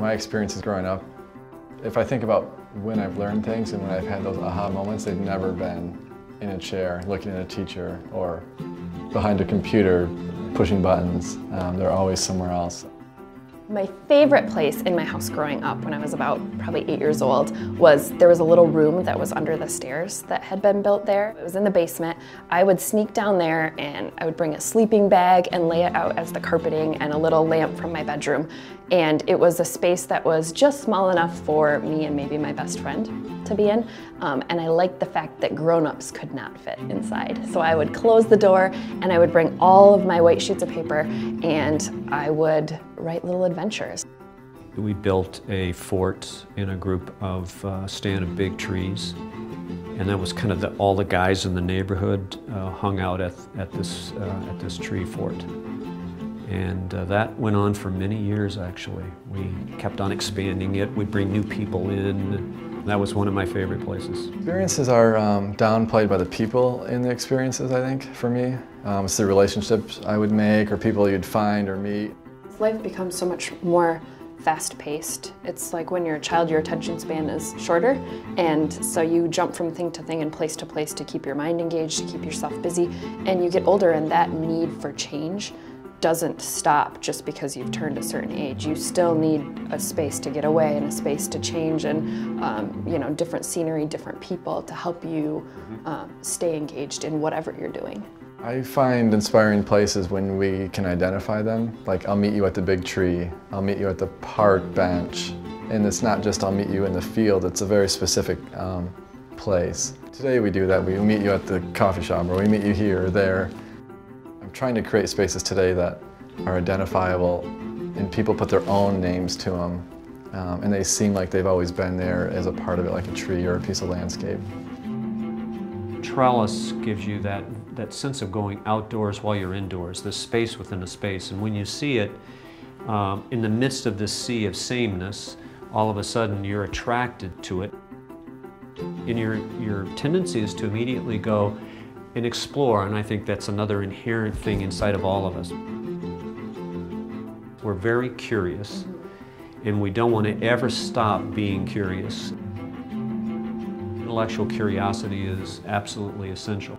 my experiences growing up, if I think about when I've learned things and when I've had those aha moments, they've never been in a chair, looking at a teacher, or behind a computer, pushing buttons. They're always somewhere else. My favorite place in my house growing up, when I was about probably 8 years old, was there was a little room that was under the stairs that had been built there. It was in the basement. I would sneak down there and I would bring a sleeping bag and lay it out as the carpeting and a little lamp from my bedroom. And it was a space that was just small enough for me and maybe my best friend to be in. And I liked the fact that grown-ups could not fit inside. So I would close the door and I would bring all of my white sheets of paper and I would write little adventures. We built a fort in a group of stand of big trees, and that was kind of all the guys in the neighborhood hung out at this tree fort. And that went on for many years, actually. We kept on expanding it. We'd bring new people in. That was one of my favorite places. Experiences are downplayed by the people in the experiences, I think, for me. It's the relationships I would make or people you'd find or meet. Life becomes so much more fast-paced. It's like when you're a child, your attention span is shorter, and so you jump from thing to thing and place to place to keep your mind engaged, to keep yourself busy, and you get older and that need for change doesn't stop just because you've turned a certain age. You still need a space to get away and a space to change and you know, different scenery, different people to help you stay engaged in whatever you're doing. I find inspiring places when we can identify them. Like, I'll meet you at the big tree, I'll meet you at the park bench. And it's not just I'll meet you in the field, it's a very specific place. Today we do that, we meet you at the coffee shop or we meet you here or there. I'm trying to create spaces today that are identifiable and people put their own names to them. And they seem like they've always been there as a part of it, like a tree or a piece of landscape. Trellis gives you that sense of going outdoors while you're indoors, this space within a space. And when you see it in the midst of this sea of sameness, all of a sudden you're attracted to it. And your tendency is to immediately go and explore, and I think that's another inherent thing inside of all of us. We're very curious, and we don't want to ever stop being curious. Intellectual curiosity is absolutely essential.